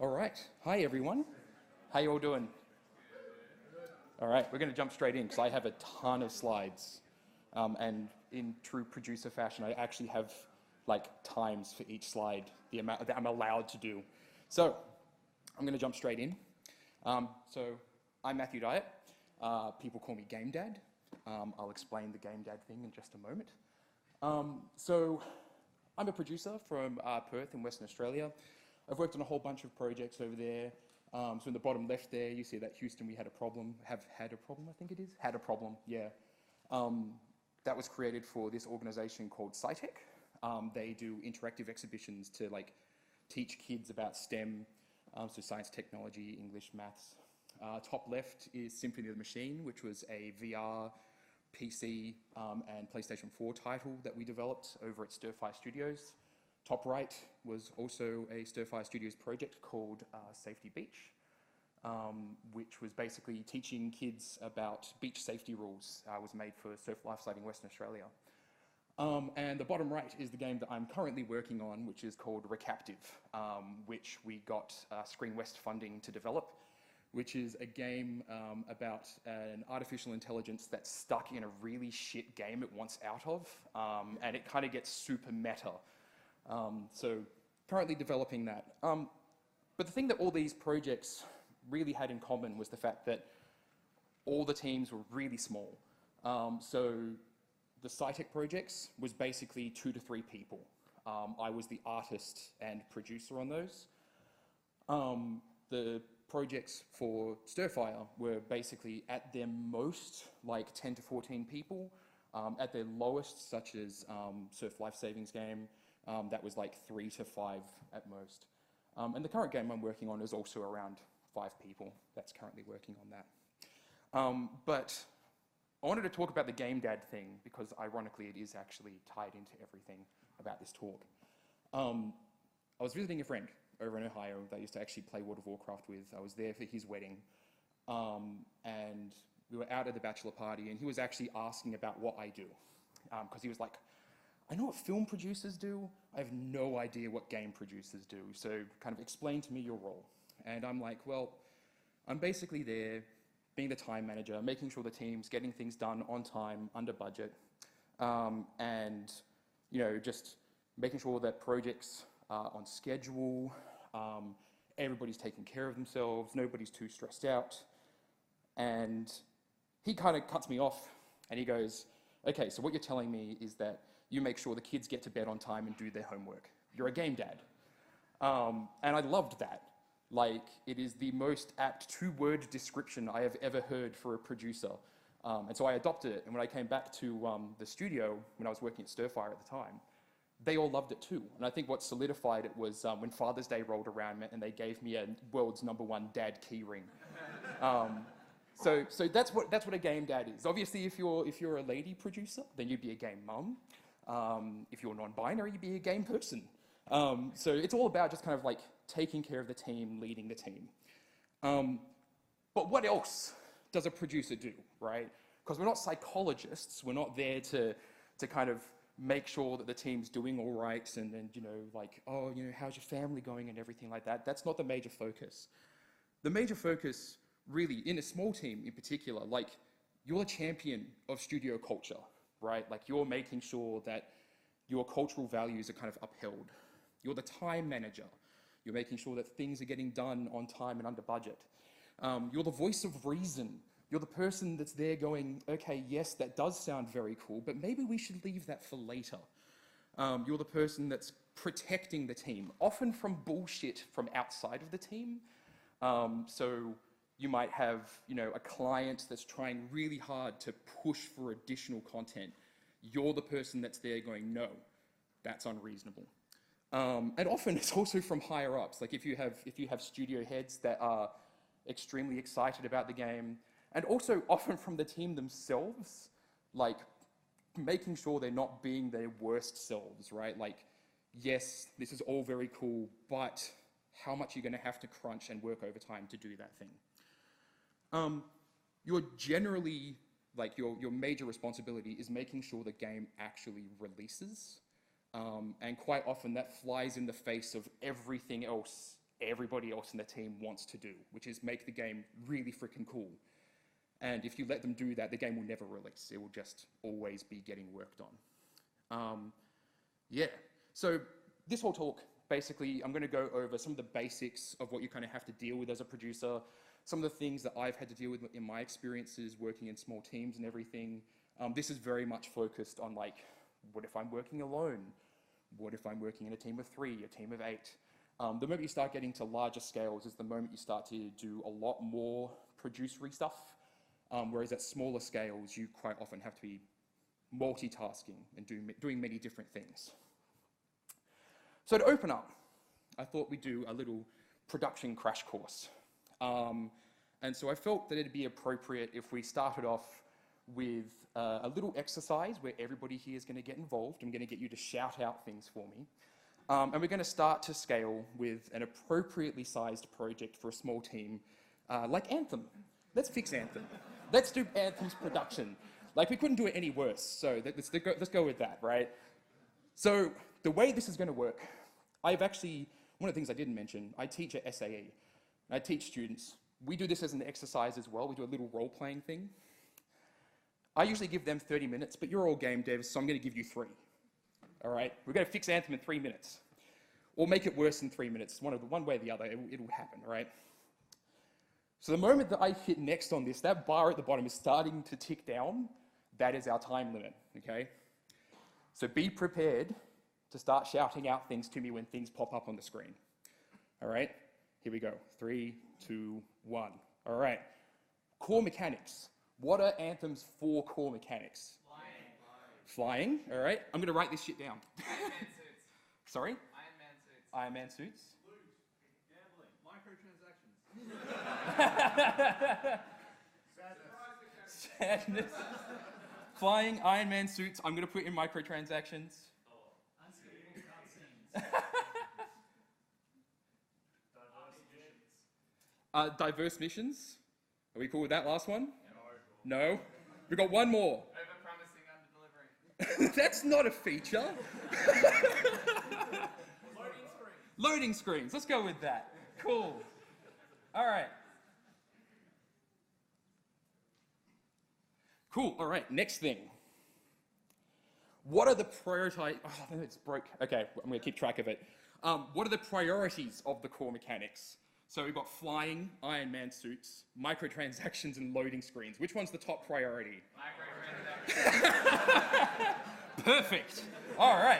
All right. Hi, everyone. How you all doing? All right, we're going to jump straight in because I have a ton of slides. And in true producer fashion, I actually have like times for each slide, the amount that I'm allowed to do. So I'm going to jump straight in. So I'm Matthew Dyet. People call me Game Dad. I'll explain the Game Dad thing in just a moment. So I'm a producer from Perth in Western Australia. I've worked on a whole bunch of projects over there. So in the bottom left there, you see that Houston, we had a problem, have had a problem, I think it is? Had a problem, yeah. That was created for this organization called SciTech. They do interactive exhibitions to like teach kids about STEM, so science, technology, English, maths. Top left is Symphony of the Machine, which was a VR, PC, and PlayStation 4 title that we developed over at Stir-Fi Studios. Top right was also a Stir-Fi Studios project called Safety Beach, which was basically teaching kids about beach safety rules. Was made for Surf Lifesaving Western Australia. And the bottom right is the game that I'm currently working on, which is called Recaptive, which we got Screen West funding to develop, which is a game about an artificial intelligence that's stuck in a really shit game it wants out of, and it kind of gets super meta. So currently developing that. But the thing that all these projects really had in common was the fact that all the teams were really small. So the SciTech projects was basically 2 to 3 people. I was the artist and producer on those. The projects for Stirfire were basically at their most like 10 to 14 people. At their lowest, such as Surf Life Savings game, that was like 3 to 5 at most. And the current game I'm working on is also around 5 people that's currently working on that. But I wanted to talk about the Game Dad thing because ironically it is actually tied into everything about this talk. I was visiting a friend over in Ohio that I used to actually play World of Warcraft with. I was there for his wedding. And we were out at the bachelor party and he was actually asking about what I do. Because he was like, I know what film producers do. I have no idea what game producers do. So kind of explain to me your role. And I'm like, well, I'm basically there being the time manager, making sure the team's getting things done on time, under budget, and just making sure that projects are on schedule, everybody's taking care of themselves, nobody's too stressed out. And he kind of cuts me off and he goes, okay, so what you're telling me is that you make sure the kids get to bed on time and do their homework. You're a game dad. And I loved that. Like, it is the most apt 2-word description I have ever heard for a producer. And so I adopted it. And when I came back to the studio, when I was working at Stirfire at the time, they all loved it too. And I think what solidified it was when Father's Day rolled around and they gave me a world's #1 dad key ring. So that's what a game dad is. Obviously, if you're a lady producer, then you'd be a game mum. If you're non-binary, you'd be a game person. So it's all about just kind of like taking care of the team, leading the team. But what else does a producer do, right? Because we're not psychologists. We're not there to kind of make sure that the team's doing all right and like, oh, how's your family going and everything like that. That's not the major focus. The major focus really, in a small team in particular, like you're a champion of studio culture, right? Like you're making sure that your cultural values are kind of upheld. You're the time manager. You're making sure that things are getting done on time and under budget. You're the voice of reason. You're the person that's there going, okay, yes, that does sound very cool, but maybe we should leave that for later. You're the person that's protecting the team, often from bullshit from outside of the team. So you might have, a client that's trying really hard to push for additional content. You're the person that's there going, no, that's unreasonable. And often it's also from higher ups. Like if you have studio heads that are extremely excited about the game, and also often from the team themselves, like making sure they're not being their worst selves, right? Like, yes, this is all very cool, but how much you're going to have to crunch and work overtime to do that thing. You're generally, like your major responsibility is making sure the game actually releases. And quite often that flies in the face of everything else everybody else in the team wants to do, which is make the game really freaking cool. And if you let them do that, the game will never release. It will just always be getting worked on. Yeah, so this whole talk, basically, I'm going to go over some of the basics of what you kind of have to deal with as a producer, some of the things that I've had to deal with in my experiences working in small teams and everything. This is very much focused on, like, what if I'm working alone? What if I'm working in a team of 3, a team of 8? The moment you start getting to larger scales is the moment you start to do a lot more producery stuff, whereas at smaller scales, you quite often have to be multitasking and doing many different things. So to open up, I thought we'd do a little production crash course. And so I felt that it'd be appropriate if we started off with a little exercise where everybody here is going to get involved. I'm going to get you to shout out things for me. And we're going to start to scale with an appropriately sized project for a small team, like Anthem. Let's fix Anthem. Let's do Anthem's production. Like, we couldn't do it any worse, so let's go with that, right? So the way this is going to work, one of the things I didn't mention, I teach at SAE. I teach students. We do this as an exercise as well. We do a little role-playing thing. I usually give them 30 minutes, but you're all game devs, so I'm going to give you 3. All right? We're going to fix Anthem in 3 minutes. Or make it worse in 3 minutes. One way or the other, it'll happen, all right? So the moment that I hit next on this, that bar at the bottom is starting to tick down. That is our time limit, okay? So be prepared to start shouting out things to me when things pop up on the screen. All right? Here we go. 3, 2, 1. All right. Core mechanics. What are Anthem's 4 core mechanics? Flying. All right. I'm going to write this shit down. Iron Man suits. Sorry? Iron Man suits. Iron Man suits. Loot. Gambling. Microtransactions. Sadness. Flying, Iron Man suits. I'm going to put in microtransactions. Unskippable cutscenes. Diverse missions. Are we cool with that last one? No? We've got one more. Over-promising, under-delivering. That's not a feature. Loading screen. Loading screens. Let's go with that. Cool. All right. Cool. All right. Next thing. What are the prioritize? Oh, it's broke. Okay, I'm going to keep track of it. What are the priorities of the core mechanics? So we've got flying, Iron Man suits, microtransactions, and loading screens. Which one's the top priority? Microtransactions. Perfect. All right.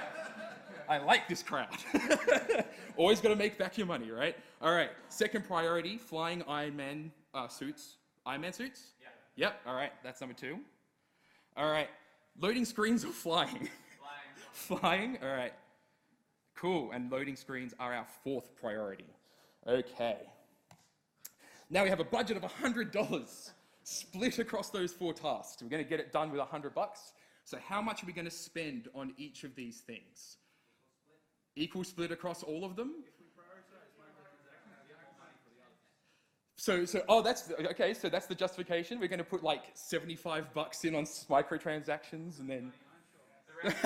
I like this crowd. Always got to make back your money, right? All right. Second priority, flying Iron Man suits. Iron Man suits? Yeah. Yep. All right. That's number 2. All right. Loading screens or flying? Flying. Flying. All right. Cool. And loading screens are our 4th priority. Okay. Now we have a budget of $100 split across those 4 tasks. We're going to get it done with $100. So how much are we going to spend on each of these things? Equal split across all of them? If we prioritize microtransactions, we have money for the others. Okay, so that's the justification. We're going to put like $75 in on microtransactions and then... The rest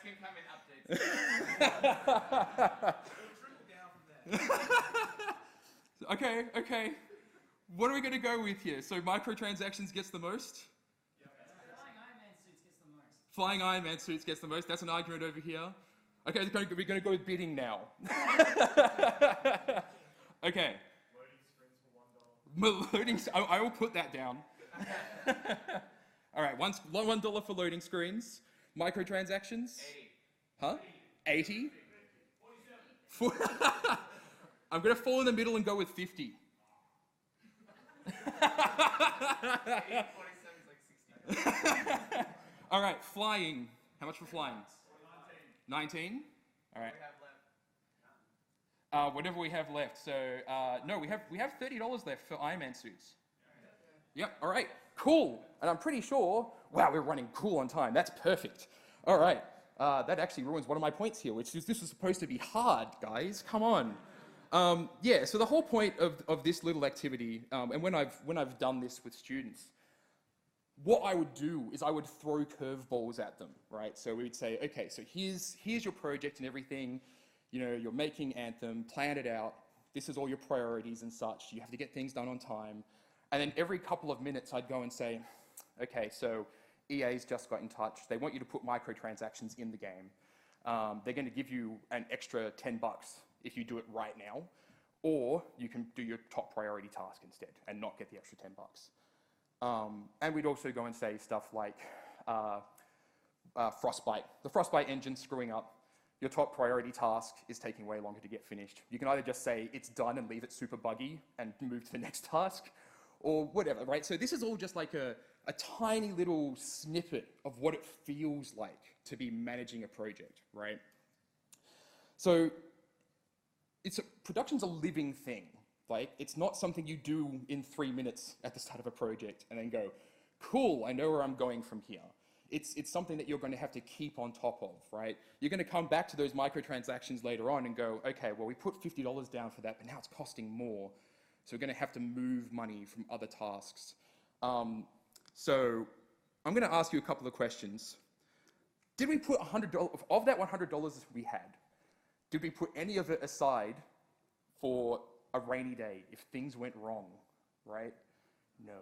can come in updates. Okay. What are we going to go with here? So microtransactions gets the most? Flying Iron Man suits gets the most. Flying Iron Man suits gets the most. That's an argument over here. Okay, we're going to go with bidding now. Okay. Loading screens for $1. I will put that down. All right, $1 for loading screens. Microtransactions? 80. Huh? 80? I'm going to fall in the middle and go with 50. 80, 47 is like 60. All right, flying. How much for flying? 19? All right. We have left. Whatever we have left. So, no, we have $30 left for Iron Man suits. Yep, all right, cool. And I'm pretty sure, wow, we're running cool on time. That's perfect. All right, that actually ruins one of my points here, which is this was supposed to be hard, guys. Come on. Yeah, so the whole point of this little activity, and when I've done this with students, what I would do is I would throw curveballs at them, right? So we would say, okay, so here's your project and everything. You know, you're making Anthem, plan it out, this is all your priorities and such, you have to get things done on time. And then every couple of minutes I'd go and say, okay, so EA's just got in touch, they want you to put microtransactions in the game. They're going to give you an extra $10 if you do it right now, or you can do your top priority task instead and not get the extra $10. And we'd also go and say stuff like Frostbite. The Frostbite engine's screwing up. Your top priority task is taking way longer to get finished. You can either just say it's done and leave it super buggy and move to the next task, or whatever, right? So this is all just like a tiny little snippet of what it feels like to be managing a project, right? So production's a living thing. Like, it's not something you do in 3 minutes at the start of a project and then go, cool, I know where I'm going from here. It's something that you're going to have to keep on top of, right? You're going to come back to those microtransactions later on and go, okay, well, we put $50 down for that, but now it's costing more. So we're going to have to move money from other tasks. So I'm going to ask you a couple of questions. Did we put $100, of that $100 we had, did we put any of it aside for a rainy day if things went wrong, right? No,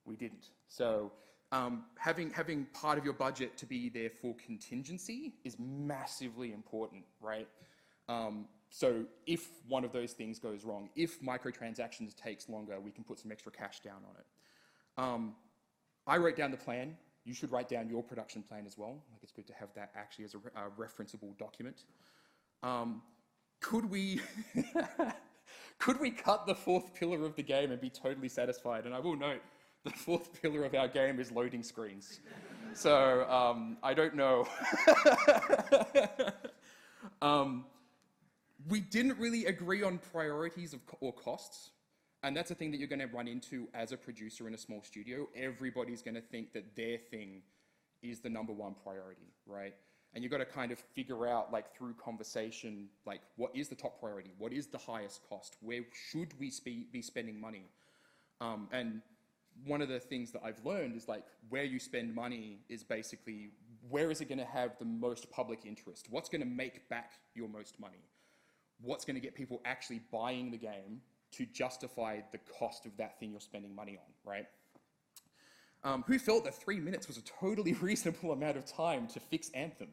we didn't. So having part of your budget to be there for contingency is massively important, right? So if one of those things goes wrong, if microtransactions takes longer, we can put some extra cash down on it. I wrote down the plan. You should write down your production plan as well. Like, it's good to have that actually as a referenceable document. Could we could we cut the fourth pillar of the game and be totally satisfied? And I will note, the fourth pillar of our game is loading screens. So I don't know. We didn't really agree on priorities or costs. And that's a thing that you're going to run into as a producer in a small studio. Everybody's going to think that their thing is the #1 priority, right? And you've got to kind of figure out, like, through conversation, like, what is the top priority? What is the highest cost? Where should we be spending money? And one of the things that I've learned is, like, where you spend money is basically, where is it going to have the most public interest? What's going to make back your most money? What's going to get people actually buying the game to justify the cost of that thing you're spending money on, right? Who felt that 3 minutes was a totally reasonable amount of time to fix Anthem?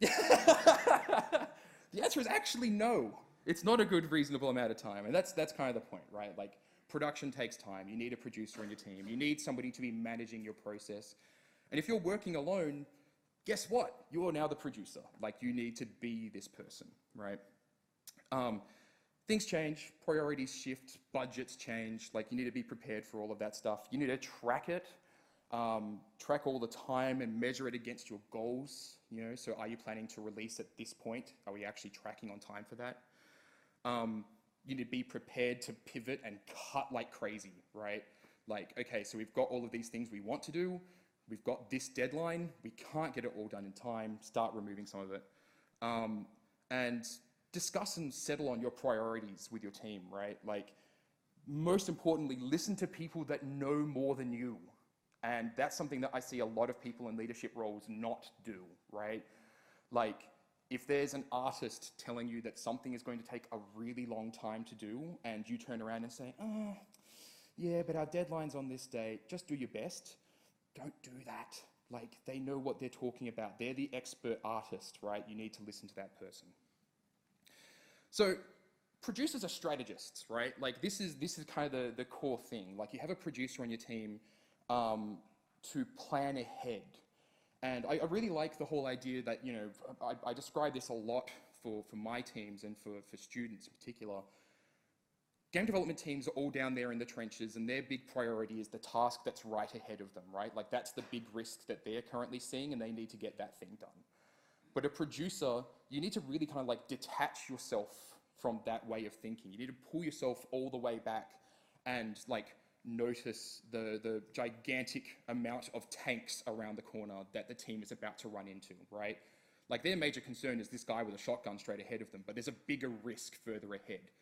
The answer is actually no. It's not a good, reasonable amount of time, and that's kind of the point, right? Like, production takes time. You need a producer in your team. You need somebody to be managing your process. And if you're working alone, guess what? You're now the producer. Like, you need to be this person, right? Things change, priorities shift, budgets change. Like, you need to be prepared for all of that stuff. You need to track it, track all the time and measure it against your goals. You know, so are you planning to release at this point? Are we actually tracking on time for that? You need to be prepared to pivot and cut like crazy, right? Like, okay, so we've got all of these things we want to do. We've got this deadline. We can't get it all done in time. Start removing some of it. And discuss and settle on your priorities with your team, right? Like, most importantly, listen to people that know more than you. And that's something that I see a lot of people in leadership roles not do, right? Like, if there's an artist telling you that something is going to take a really long time to do, and you turn around and say, oh, yeah, but our deadline's on this date, just do your best. Don't do that. Like, they know what they're talking about. They're the expert artist, right? You need to listen to that person. So producers are strategists, right? Like, this is kind of the core thing. Like, you have a producer on your team to plan ahead. And I really like the whole idea that, you know, I describe this a lot for my teams and for students in particular. Game development teams are all down there in the trenches, and their big priority is the task that's right ahead of them, right? Like, that's the big risk that they're currently seeing, and they need to get that thing done. But a producer, you need to really kind of like detach yourself from that way of thinking. You need to pull yourself all the way back and like notice the gigantic amount of tanks around the corner that the team is about to run into, right? Like, their major concern is this guy with a shotgun straight ahead of them, but there's a bigger risk further ahead.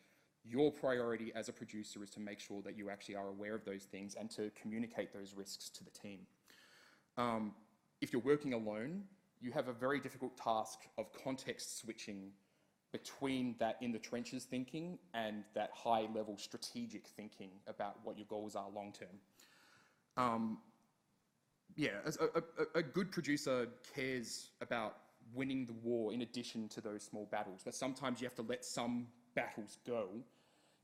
Your priority as a producer is to make sure that you actually are aware of those things and to communicate those risks to the team. If you're working alone, you have a very difficult task of context switching between that in the trenches thinking and that high level strategic thinking about what your goals are long term. Yeah, as a good producer cares about winning the war in addition to those small battles, but sometimes you have to let some battles go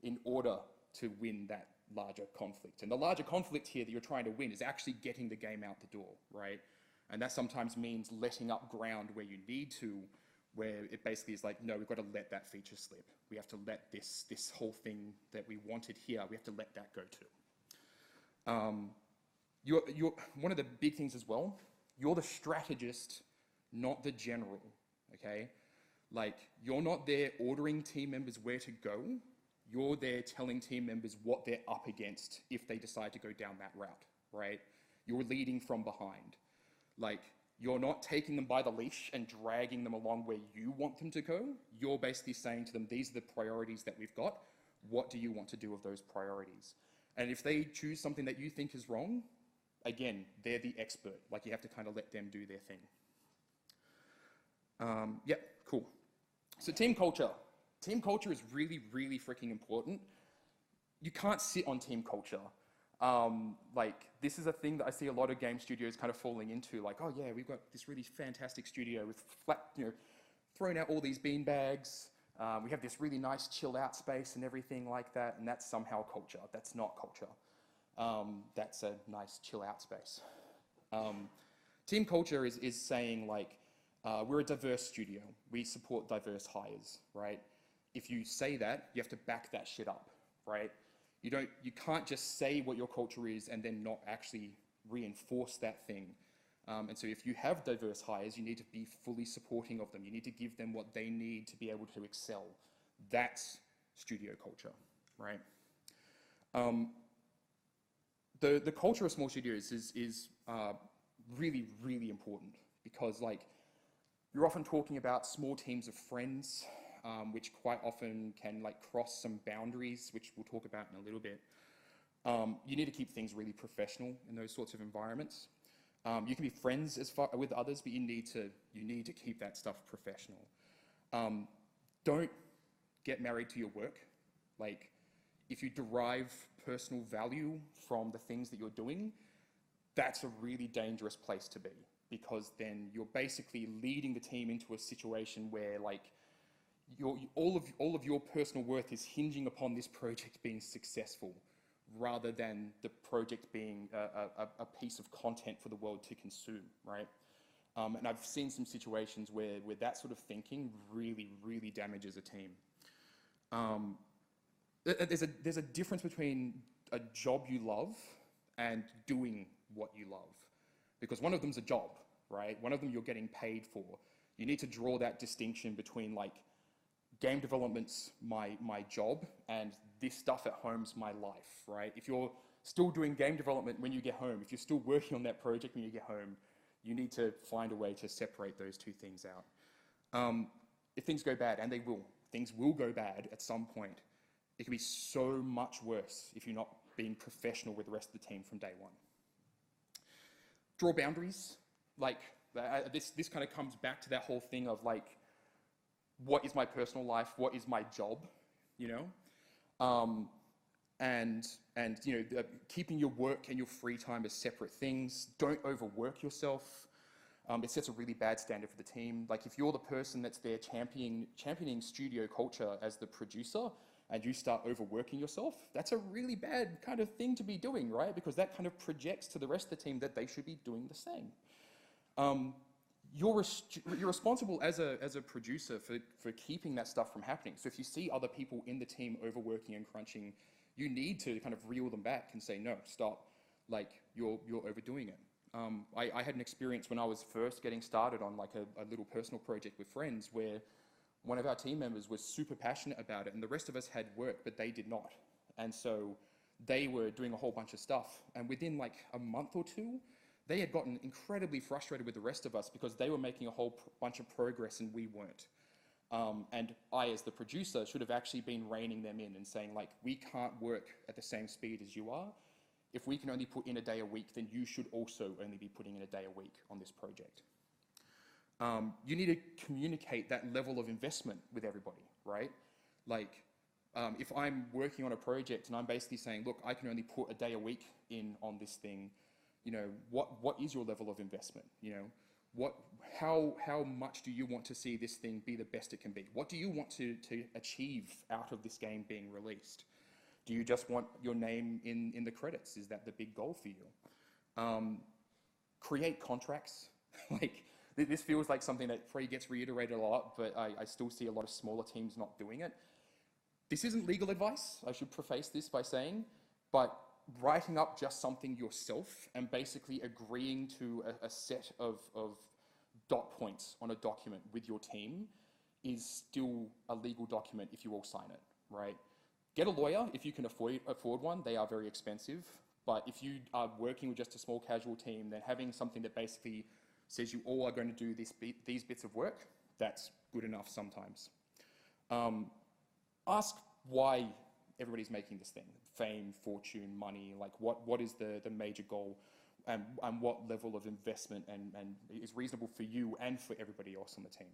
in order to win that larger conflict. And the larger conflict here that you're trying to win is actually getting the game out the door, right? And that sometimes means letting up ground where you need to, where it basically is like, no, we've got to let that feature slip. We have to let this whole thing that we wanted here, we have to let that go too. You're one of the big things as well, you're the strategist, not the general, okay? Like, you're not there ordering team members where to go, you're there telling team members what they're up against if they decide to go down that route, right? You're leading from behind. Like, you're not taking them by the leash and dragging them along where you want them to go. You're basically saying to them, these are the priorities that we've got. What do you want to do with those priorities? And if they choose something that you think is wrong, again, they're the expert. Like, you have to kind of let them do their thing. Yep, cool. So team culture. Team culture is really, really freaking important. You can't sit on team culture. Like, this is a thing that I see a lot of game studios kind of falling into, like, oh yeah, we've got this really fantastic studio with flat, throwing out all these bean bags. We have this really nice chill out space and everything like that, and that's somehow culture. That's not culture. That's a nice chill out space. Team culture is saying, like, we're a diverse studio. We support diverse hires, right? If you say that, you have to back that shit up, right? You can't just say what your culture is and then not actually reinforce that thing. And so if you have diverse hires, you need to be fully supporting of them. You need to give them what they need to be able to excel. That's studio culture, right? The culture of small studios is really, really important because, like, you're often talking about small teams of friends, which quite often can, like, cross some boundaries, which we'll talk about in a little bit. You need to keep things really professional in those sorts of environments. You can be friends with others, but you need to keep that stuff professional. Don't get married to your work. Like, if you derive personal value from the things that you're doing, that's a really dangerous place to be, because then you're basically leading the team into a situation where, like, all of your personal worth is hinging upon this project being successful, rather than the project being a piece of content for the world to consume, right? And I've seen some situations where that sort of thinking really, really damages a team. There's a difference between a job you love and doing what you love, because one of them's a job, right? One of them you're getting paid for. You need to draw that distinction between, like, game development's my job and this stuff at home's my life, right? If you're still doing game development when you get home, if you're still working on that project when you get home, you need to find a way to separate those two things out. If things go bad, and things will go bad at some point, it can be so much worse if you're not being professional with the rest of the team from day one. Draw boundaries. Like, this kind of comes back to that whole thing of, like, what is my personal life? What is my job? Keeping your work and your free time as separate things. Don't overwork yourself. It sets a really bad standard for the team. Like, if you're the person that's there championing studio culture as the producer, and you start overworking yourself, that's a really bad kind of thing to be doing, right? Because that kind of projects to the rest of the team that they should be doing the same. You're responsible as a producer for keeping that stuff from happening. So if you see other people in the team overworking and crunching, you need to kind of reel them back and say, no, stop, like, you're overdoing it. I had an experience when I was first getting started on, like, a little personal project with friends where one of our team members was super passionate about it, and the rest of us had work, but they did not. And so they were doing a whole bunch of stuff, and within, like, a month or two, they had gotten incredibly frustrated with the rest of us because they were making a whole bunch of progress and we weren't. And I, as the producer, should have actually been reining them in and saying, like, we can't work at the same speed as you are. If we can only put in a day a week, then you should also only be putting in a day a week on this project. You need to communicate that level of investment with everybody, right? Like, if I'm working on a project and I'm basically saying, look, I can only put a day a week in on this thing, you know, what is your level of investment? You know, how much do you want to see this thing be the best it can be? What do you want to achieve out of this game being released? Do you just want your name in the credits? Is that the big goal for you? Create contracts. Like, this feels like something that probably gets reiterated a lot, but I still see a lot of smaller teams not doing it. This isn't legal advice, I should preface this by saying, but writing up just something yourself and basically agreeing to a set of dot points on a document with your team is still a legal document if you all sign it, right? Get a lawyer if you can afford one. They are very expensive. But if you are working with just a small casual team, then having something that basically says you all are going to do these bits of work, that's good enough sometimes. Ask why everybody's making this thing. Fame, fortune, money, like what is the major goal, and what level of investment and is reasonable for you and for everybody else on the team.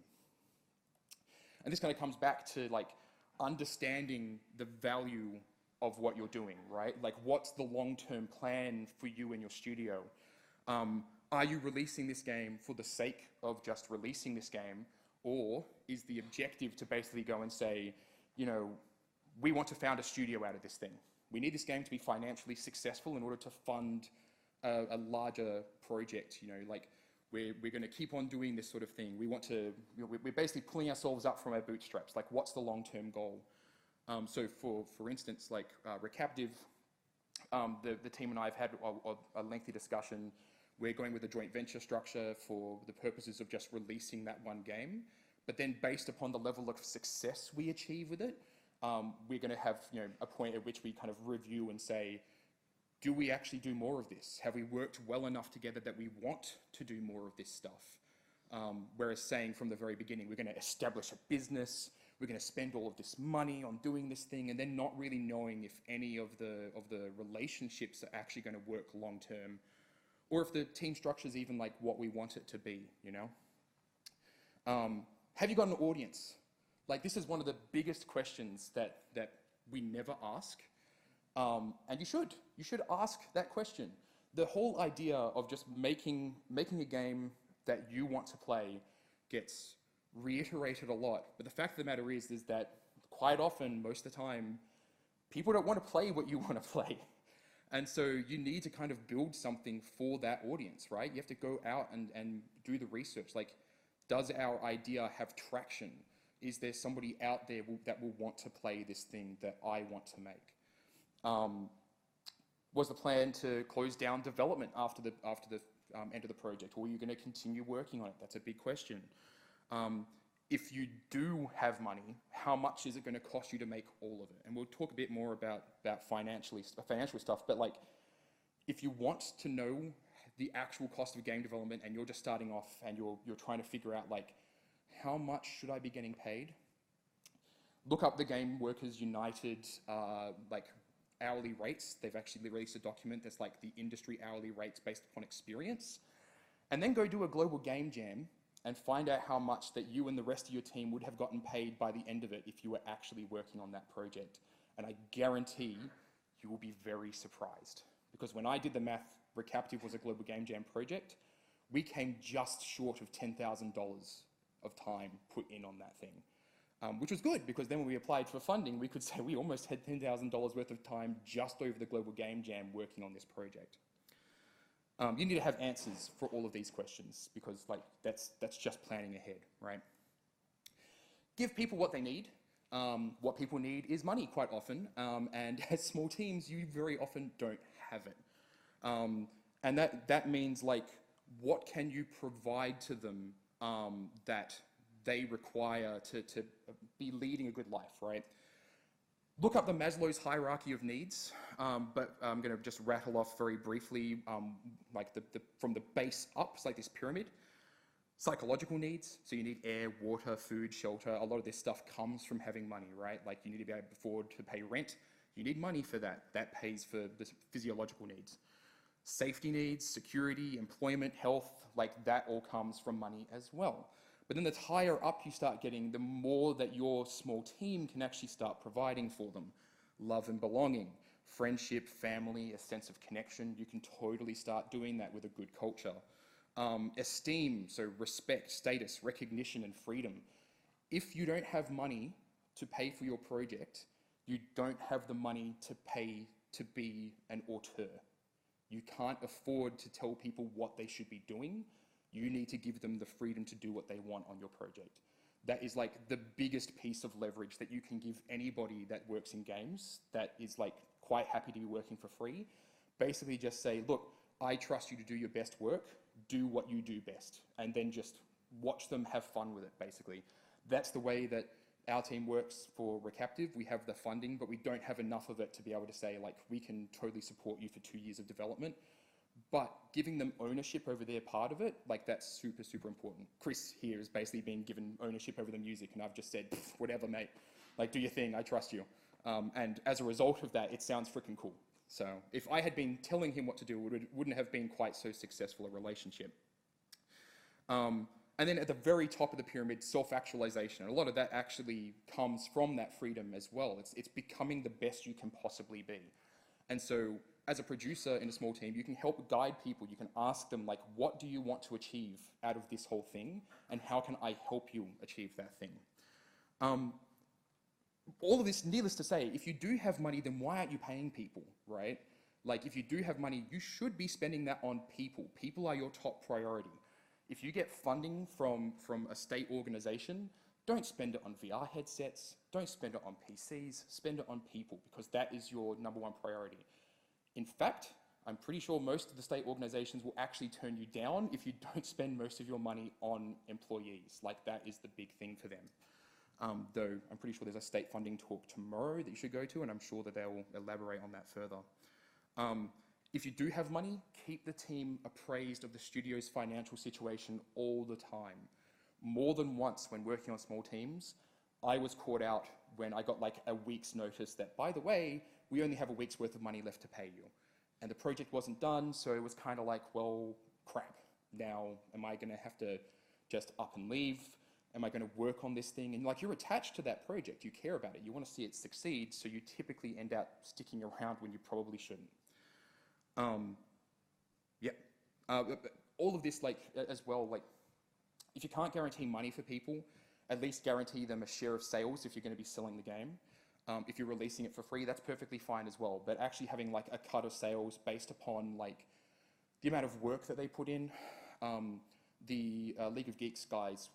And this kind of comes back to like understanding the value of what you're doing, right? Like, what's the long-term plan for you and your studio? Are you releasing this game for the sake of just releasing this game? Or is the objective to basically go and say, you know, we want to found a studio out of this thing. We need this game to be financially successful in order to fund a larger project, you know, like we're going to keep on doing this sort of thing. We want to, we're basically pulling ourselves up from our bootstraps. Like, what's the long-term goal? So for instance, like Recaptive, the team and I have had a lengthy discussion. We're going with a joint venture structure for the purposes of just releasing that one game. But then based upon the level of success we achieve with it, we're going to have, you know, a point at which we kind of review and say, do we actually do more of this? Have we worked well enough together that we want to do more of this stuff? Whereas saying from the very beginning, we're going to establish a business, we're going to spend all of this money on doing this thing, and then not really knowing if any of the relationships are actually going to work long term, or if the team structure is even like what we want it to be, you know? Have you got an audience? Like, this is one of the biggest questions that we never ask, and you should ask that question. The whole idea of just making a game that you want to play gets reiterated a lot, but the fact of the matter is that quite often, most of the time, people don't want to play what you want to play. And so you need to kind of build something for that audience, right? You have to go out and do the research. Like, does our idea have traction? Is there somebody out there that will want to play this thing that I want to make? Was the plan to close down development after the end of the project, or are you going to continue working on it? That's a big question. If you do have money, how much is it going to cost you to make all of it? And we'll talk a bit more about financial stuff, but like, if you want to know the actual cost of game development and you're just starting off and you're trying to figure out like, how much should I be getting paid? Look up the Game Workers United like hourly rates. They've actually released a document that's like the industry hourly rates based upon experience. And then go do a global game jam and find out how much that you and the rest of your team would have gotten paid by the end of it if you were actually working on that project. And I guarantee you will be very surprised. Because when I did the math, Recaptive was a global game jam project, we came just short of $10,000 of time put in on that thing. Which was good, because then when we applied for funding, we could say we almost had $10,000 worth of time just over the global game jam working on this project. You need to have answers for all of these questions, because like that's just planning ahead, right? Give people what they need. What people need is money quite often, and as small teams, you very often don't have it. And that means like, what can you provide to them that they require to be leading a good life, right? Look up the Maslow's hierarchy of needs, but I'm going to just rattle off very briefly, like from the base up, it's like this pyramid. Psychological needs, so you need air, water, food, shelter. A lot of this stuff comes from having money, right? Like, you need to be able to afford to pay rent. You need money for that. That pays for the physiological needs. Safety needs, security, employment, health, like that all comes from money as well. But then the higher up you start getting, the more that your small team can actually start providing for them. Love and belonging, friendship, family, a sense of connection. You can totally start doing that with a good culture. Esteem, so respect, status, recognition, and freedom. If you don't have money to pay for your project, you don't have the money to pay to be an auteur. You can't afford to tell people what they should be doing. You need to give them the freedom to do what they want on your project. That is like the biggest piece of leverage that you can give anybody that works in games that is like quite happy to be working for free. Basically just say, look, I trust you to do your best work, do what you do best, and then just watch them have fun with it, basically. That's the way that our team works for Recaptive. We have the funding, but we don't have enough of it to be able to say, like, we can totally support you for 2 years of development. But giving them ownership over their part of it, like, that's super, super important. Chris here has basically been given ownership over the music, and I've just said, whatever, mate. Like, do your thing, I trust you. And as a result of that, it sounds freaking cool. So if I had been telling him what to do, it wouldn't have been quite so successful a relationship. And then at the very top of the pyramid, self-actualization. And a lot of that actually comes from that freedom as well. It's becoming the best you can possibly be. And so as a producer in a small team, you can help guide people. You can ask them, like, what do you want to achieve out of this whole thing? And how can I help you achieve that thing? All of this, needless to say, if you do have money, then why aren't you paying people, right? Like, if you do have money, you should be spending that on people. People are your top priority. If you get funding from a state organization, don't spend it on VR headsets, don't spend it on PCs, spend it on people, because that is your #1 priority. In fact, I'm pretty sure most of the state organizations will actually turn you down if you don't spend most of your money on employees. Like, that is the big thing for them. Though I'm pretty sure there's a state funding talk tomorrow that you should go to, and I'm sure that they'll elaborate on that further. If you do have money, keep the team appraised of the studio's financial situation all the time. More than once when working on small teams, I was caught out when I got like a week's notice that, by the way, we only have a week's worth of money left to pay you. And the project wasn't done, so it was kind of like, well, crap. Now, am I gonna have to just up and leave? Am I gonna work on this thing? And like, you're attached to that project, you care about it, you wanna see it succeed, so you typically end up sticking around when you probably shouldn't. All of this, like, as well, like, if you can't guarantee money for people, at least guarantee them a share of sales if you're going to be selling the game. If you're releasing it for free, that's perfectly fine as well. But actually having like a cut of sales based upon like the amount of work that they put in. The League of Geeks guys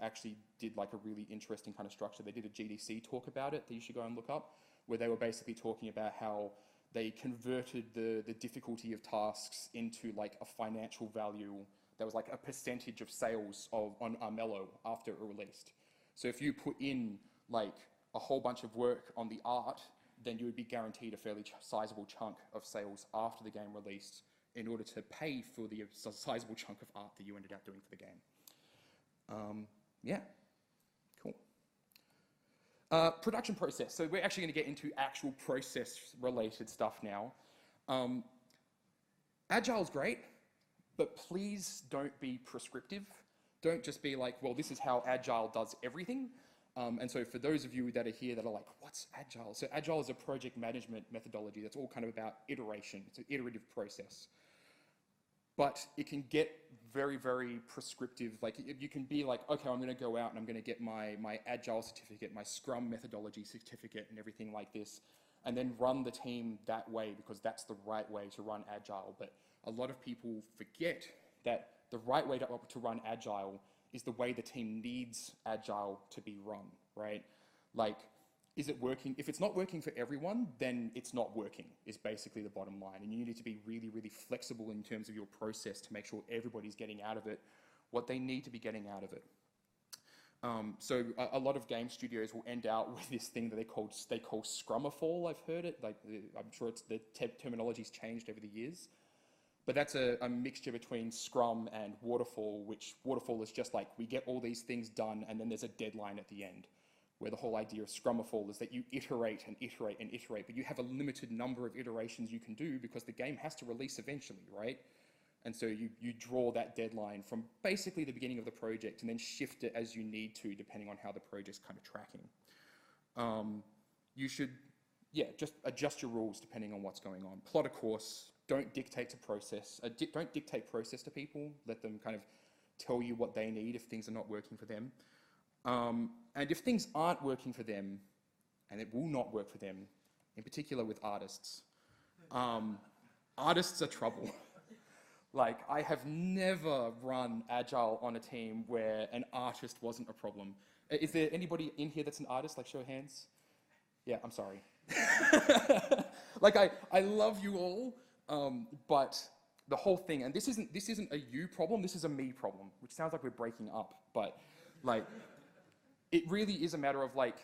actually did like a really interesting kind of structure. They did a GDC talk about it that you should go and look up, where they were basically talking about how they converted the difficulty of tasks into like a financial value that was like a percentage of sales on Armello after it released. So if you put in like a whole bunch of work on the art, then you would be guaranteed a fairly sizable chunk of sales after the game released in order to pay for the sizable chunk of art that you ended up doing for the game. Yeah, cool. Production process. So we're actually going to get into actual process-related stuff now. Agile's great, but please don't be prescriptive. Don't just be like, well, this is how Agile does everything. And so for those of you that are here that are like, what's Agile? So Agile is a project management methodology that's all kind of about iteration. It's an iterative process. But it can get very, very prescriptive. Like, you can be like, okay, I'm going to go out and I'm going to get my Agile certificate, my Scrum methodology certificate and everything like this, and then run the team that way because that's the right way to run Agile. But a lot of people forget that the right way to run Agile is the way the team needs Agile to be run, right? Like, is it working? If it's not working for everyone, then it's not working, is basically the bottom line. And you need to be really, really flexible in terms of your process to make sure everybody's getting out of it what they need to be getting out of it. So a lot of game studios will end out with this thing that they call Scrumafall. I've heard it. Like, I'm sure it's the terminology's changed over the years. But that's a mixture between Scrum and Waterfall, which Waterfall is just like, we get all these things done and then there's a deadline at the end. where the whole idea of scrumafall is that you iterate and iterate and iterate, but you have a limited number of iterations you can do because the game has to release eventually, right? And so you draw that deadline from basically the beginning of the project and then shift it as you need to, depending on how the project's kind of tracking. You should, yeah, just adjust your rules depending on what's going on. Plot a course, don't dictate to process, don't dictate process to people, let them kind of tell you what they need if things are not working for them. And if things aren't working for them, and it will not work for them, in particular with artists, artists are trouble. Like, I have never run Agile on a team where an artist wasn't a problem. Is there anybody in here that's an artist? Like, show of hands. Yeah, I'm sorry. Like, I love you all, but the whole thing, and this isn't a you problem, this is a me problem, which sounds like we're breaking up, but like, it really is a matter of like,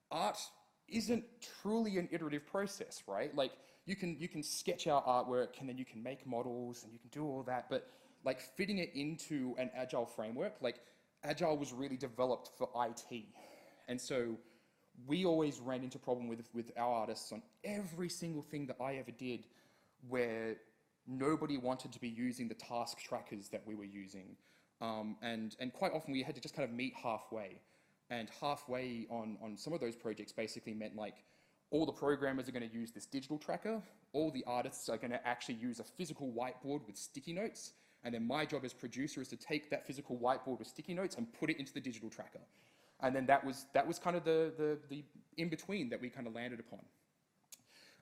art isn't truly an iterative process, right? Like, you can sketch out artwork and then you can make models and you can do all that, but like fitting it into an Agile framework, like Agile was really developed for IT. And so we always ran into problem with our artists on every single thing that I ever did where nobody wanted to be using the task trackers that we were using. And quite often we had to just kind of meet halfway. And halfway on some of those projects basically meant like, all the programmers are going to use this digital tracker, all the artists are going to actually use a physical whiteboard with sticky notes, and then my job as producer is to take that physical whiteboard with sticky notes and put it into the digital tracker. And then that was kind of the in-between that we kind of landed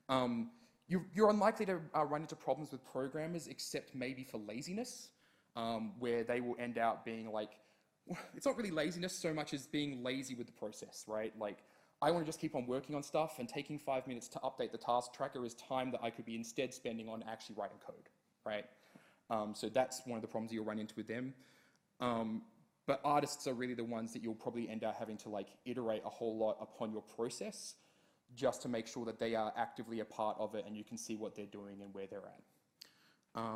upon. You're unlikely to run into problems with programmers except maybe for laziness, where they will end up being like, it's not really laziness so much as being lazy with the process, right? Like, I want to just keep on working on stuff, and taking 5 minutes to update the task tracker is time that I could be instead spending on actually writing code, right? So that's one of the problems you'll run into with them. But artists are really the ones that you'll probably end up having to like iterate a whole lot upon your process just to make sure that they are actively a part of it and you can see what they're doing and where they're at.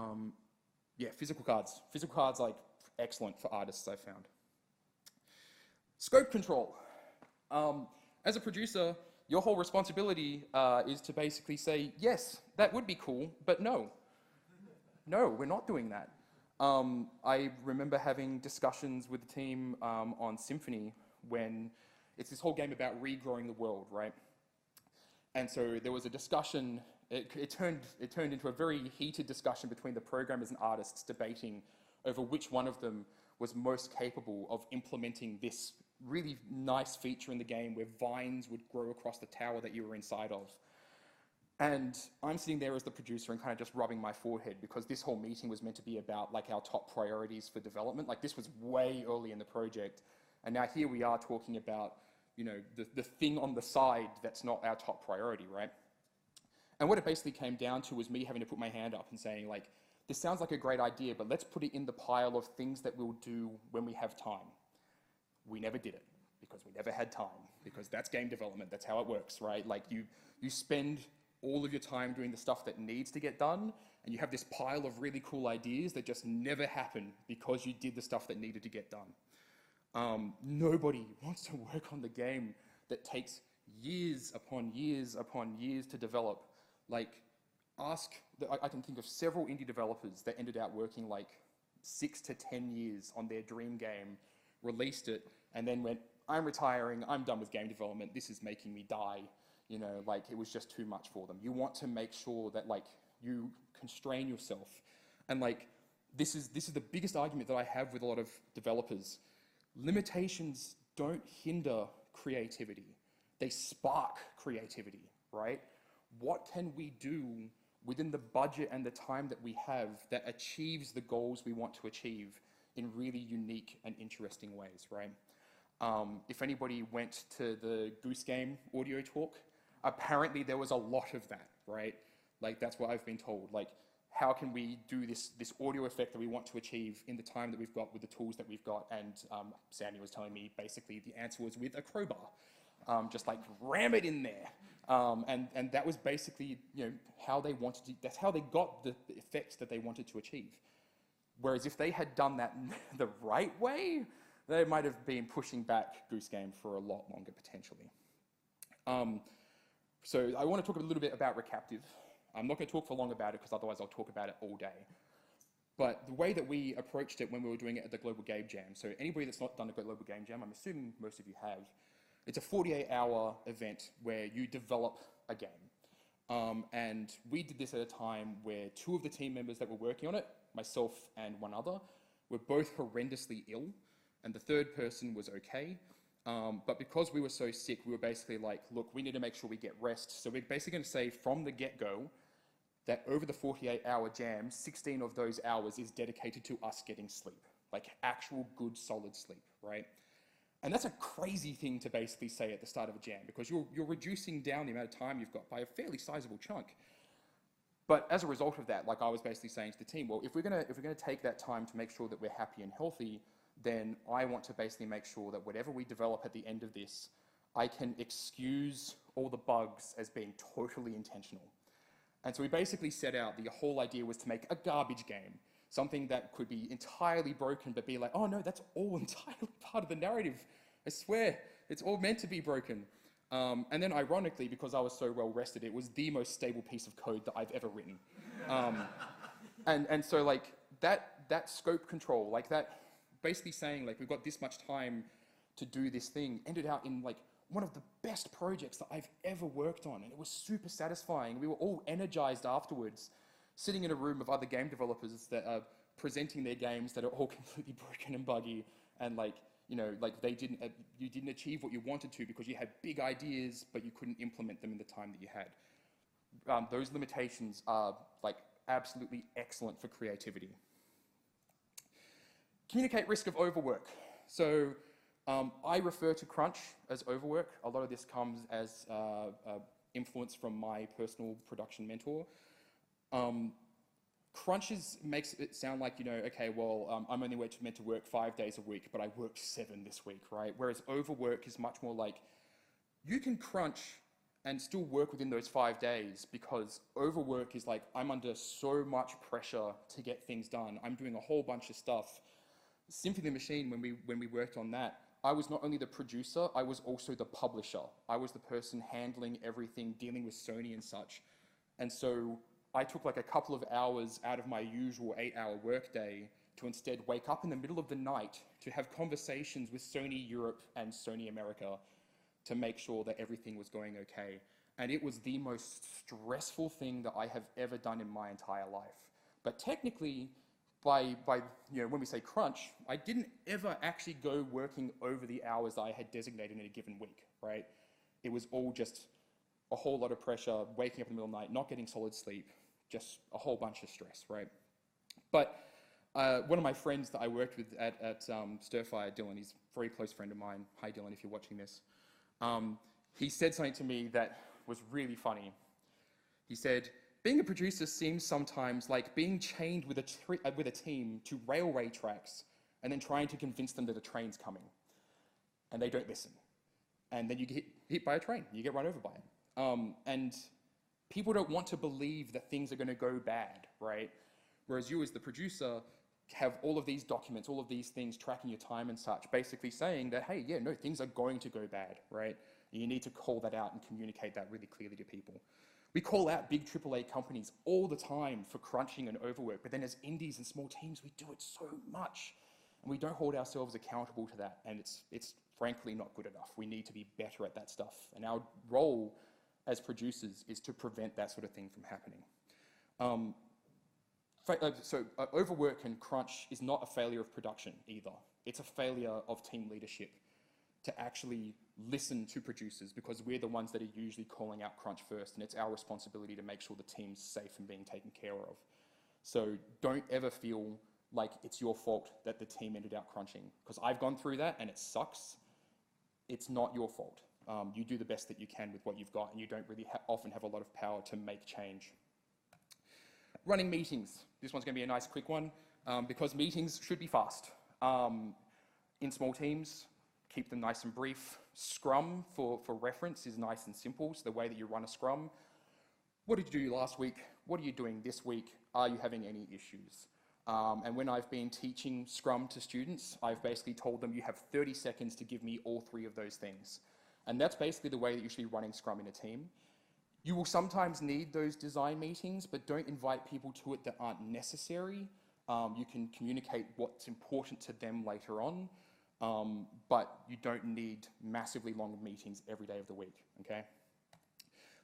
Yeah, physical cards. Physical cards, like, excellent for artists, I've found. Scope control. As a producer, your whole responsibility is to basically say, yes, that would be cool, but no. No, we're not doing that. I remember having discussions with the team on Symphony when it's this whole game about regrowing the world, right? And so there was a discussion, it turned into a very heated discussion between the programmers and artists debating over which one of them was most capable of implementing this really nice feature in the game where vines would grow across the tower that you were inside of. And I'm sitting there as the producer and kind of just rubbing my forehead because this whole meeting was meant to be about like our top priorities for development. Like, this was way early in the project. And now here we are talking about, you know, the thing on the side that's not our top priority, right? And what it basically came down to was me having to put my hand up and saying, like, this sounds like a great idea, but let's put it in the pile of things that we'll do when we have time. We never did it because we never had time, because that's game development. That's how it works, right? Like, you spend all of your time doing the stuff that needs to get done, and you have this pile of really cool ideas that just never happen because you did the stuff that needed to get done. Nobody wants to work on the game that takes years upon years upon years to develop. Like, I can think of several indie developers that ended out working like 6 to 10 years on their dream game, released it, and then went, I'm retiring, I'm done with game development, this is making me die. You know, like, it was just too much for them. You want to make sure that, like, you constrain yourself. And, like, this is the biggest argument that I have with a lot of developers. Limitations don't hinder creativity. They spark creativity, right? What can we do within the budget and the time that we have that achieves the goals we want to achieve in really unique and interesting ways, right? If anybody went to the Goose Game audio talk, apparently there was a lot of that, right? Like, that's what I've been told. Like, how can we do this audio effect that we want to achieve in the time that we've got with the tools that we've got? And Sandy was telling me basically the answer was with a crowbar. Just like ram it in there. And that was basically, you know, how they wanted to, that's how they got the effects that they wanted to achieve. Whereas if they had done that the right way, they might have been pushing back Goose Game for a lot longer, potentially. So I want to talk a little bit about Recaptive. I'm not going to talk for long about it, because otherwise I'll talk about it all day. But the way that we approached it when we were doing it at the Global Game Jam, so anybody that's not done a Global Game Jam, I'm assuming most of you have, it's a 48-hour event where you develop a game. And we did this at a time where 2 of the team members that were working on it, myself and one other, were both horrendously ill, and the third person was okay. But because we were so sick, we were basically like, look, we need to make sure we get rest. So we're basically going to say from the get-go that over the 48-hour jam, 16 of those hours is dedicated to us getting sleep, like actual good solid sleep, right? And that's a crazy thing to basically say at the start of a jam, because you're reducing down the amount of time you've got by a fairly sizable chunk. But as a result of that, like I was basically saying to the team, well, if we're gonna take that time to make sure that we're happy and healthy, then I want to basically make sure that whatever we develop at the end of this, I can excuse all the bugs as being totally intentional. And so we basically set out, the whole idea was to make a garbage game, something that could be entirely broken, but be like, oh no, that's all entirely part of the narrative. I swear, it's all meant to be broken. And then ironically, because I was so well rested, it was the most stable piece of code that I've ever written. And so like that scope control, like that basically saying like, we've got this much time to do this thing, ended out in like one of the best projects that I've ever worked on. And it was super satisfying. We were all energized afterwards, sitting in a room of other game developers that are presenting their games that are all completely broken and buggy, and like, you know, like you didn't achieve what you wanted to because you had big ideas, but you couldn't implement them in the time that you had. Those limitations are like absolutely excellent for creativity. Communicate risk of overwork. So I refer to crunch as overwork. A lot of this comes as influence from my personal production mentor. Crunch makes it sound like, you know, okay, well, I'm only meant to work 5 days a week, but I worked 7 this week, right? Whereas overwork is much more like, you can crunch and still work within those 5 days, because overwork is like, I'm under so much pressure to get things done. I'm doing a whole bunch of stuff. Symphony of the Machine, when we worked on that, I was not only the producer, I was also the publisher. I was the person handling everything, dealing with Sony and such. And so I took like a couple of hours out of my usual 8-hour workday to instead wake up in the middle of the night to have conversations with Sony Europe and Sony America to make sure that everything was going okay. And it was the most stressful thing that I have ever done in my entire life. But technically, by you know, when we say crunch, I didn't ever actually go working over the hours I had designated in a given week, right? It was all just a whole lot of pressure, waking up in the middle of the night, not getting solid sleep, just a whole bunch of stress, right? But one of my friends that I worked with at Stirfire, Dylan, he's a very close friend of mine. Hi, Dylan, if you're watching this. He said something to me that was really funny. He said, being a producer seems sometimes like being chained with a team to railway tracks and then trying to convince them that a train's coming. And they don't listen. And then you get hit by a train, you get run over by it. And people don't want to believe that things are going to go bad, right? Whereas you as the producer have all of these documents, all of these things tracking your time and such, basically saying that, hey, yeah, no, things are going to go bad, right? And you need to call that out and communicate that really clearly to people. We call out big AAA companies all the time for crunching and overwork, but then as indies and small teams, we do it so much. And we don't hold ourselves accountable to that, and it's frankly not good enough. We need to be better at that stuff. And our role as producers is to prevent that sort of thing from happening. Overwork and crunch is not a failure of production either. It's a failure of team leadership to actually listen to producers, because we're the ones that are usually calling out crunch first, and it's our responsibility to make sure the team's safe and being taken care of. So don't ever feel like it's your fault that the team ended up crunching, because I've gone through that and it sucks. It's not your fault. You do the best that you can with what you've got, and you don't really often have a lot of power to make change. Running meetings. This one's going to be a nice quick one, because meetings should be fast. In small teams, keep them nice and brief. Scrum, for reference, is nice and simple. So the way that you run a Scrum, what did you do last week? What are you doing this week? Are you having any issues? And when I've been teaching Scrum to students, I've basically told them you have 30 seconds to give me all 3 of those things. And that's basically the way that you should be running Scrum in a team. You will sometimes need those design meetings, but don't invite people to it that aren't necessary. You can communicate what's important to them later on, but you don't need massively long meetings every day of the week, okay?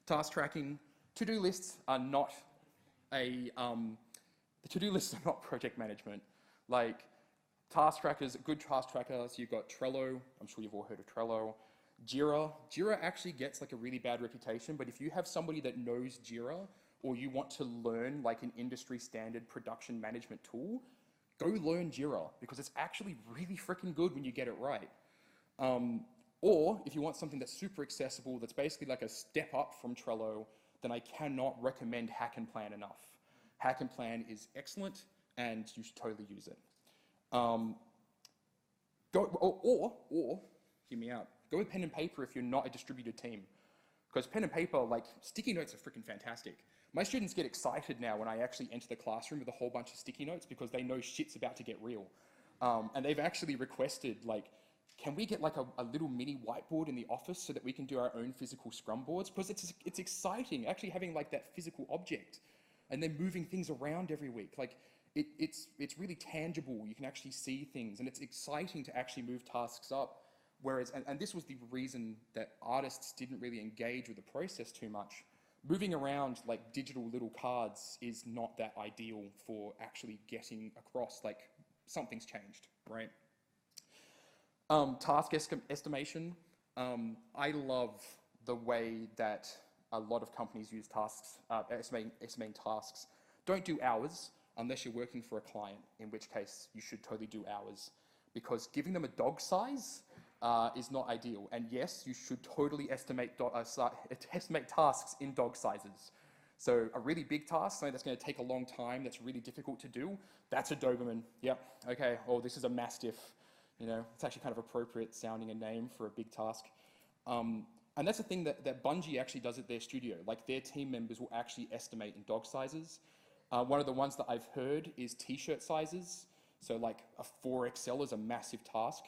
Task tracking, to-do lists are not the to-do lists are not project management. Like task trackers, good task trackers, you've got Trello, I'm sure you've all heard of Trello. Jira actually gets like a really bad reputation, but if you have somebody that knows Jira, or you want to learn like an industry standard production management tool, go learn Jira, because it's actually really freaking good when you get it right. Or if you want something that's super accessible, that's basically like a step up from Trello, then I cannot recommend Hack and Plan enough. Hack and Plan is excellent, and you should totally use it. Hear me out, go with pen and paper if you're not a distributed team. Because pen and paper, like sticky notes are freaking fantastic. My students get excited now when I actually enter the classroom with a whole bunch of sticky notes because they know shit's about to get real. And they've actually requested, like, can we get like a little mini whiteboard in the office so that we can do our own physical Scrum boards? Because it's exciting, actually having like that physical object and then moving things around every week. Like, it's really tangible, you can actually see things, and it's exciting to actually move tasks up. Whereas, and this was the reason that artists didn't really engage with the process too much. Moving around like digital little cards is not that ideal for actually getting across, like, something's changed, right? Task estimation. I love the way that a lot of companies use tasks, estimating tasks. Don't do hours unless you're working for a client, in which case you should totally do hours, because giving them a dog size is not ideal. And yes, you should totally estimate tasks in dog sizes. So a really big task, something that's going to take a long time, that's really difficult to do, that's a Doberman. Yep, okay, oh, this is a Mastiff. You know, it's actually kind of appropriate sounding a name for a big task. And that's the thing that Bungie actually does at their studio. Like, their team members will actually estimate in dog sizes. One of the ones that I've heard is t-shirt sizes. So like a 4XL is a massive task.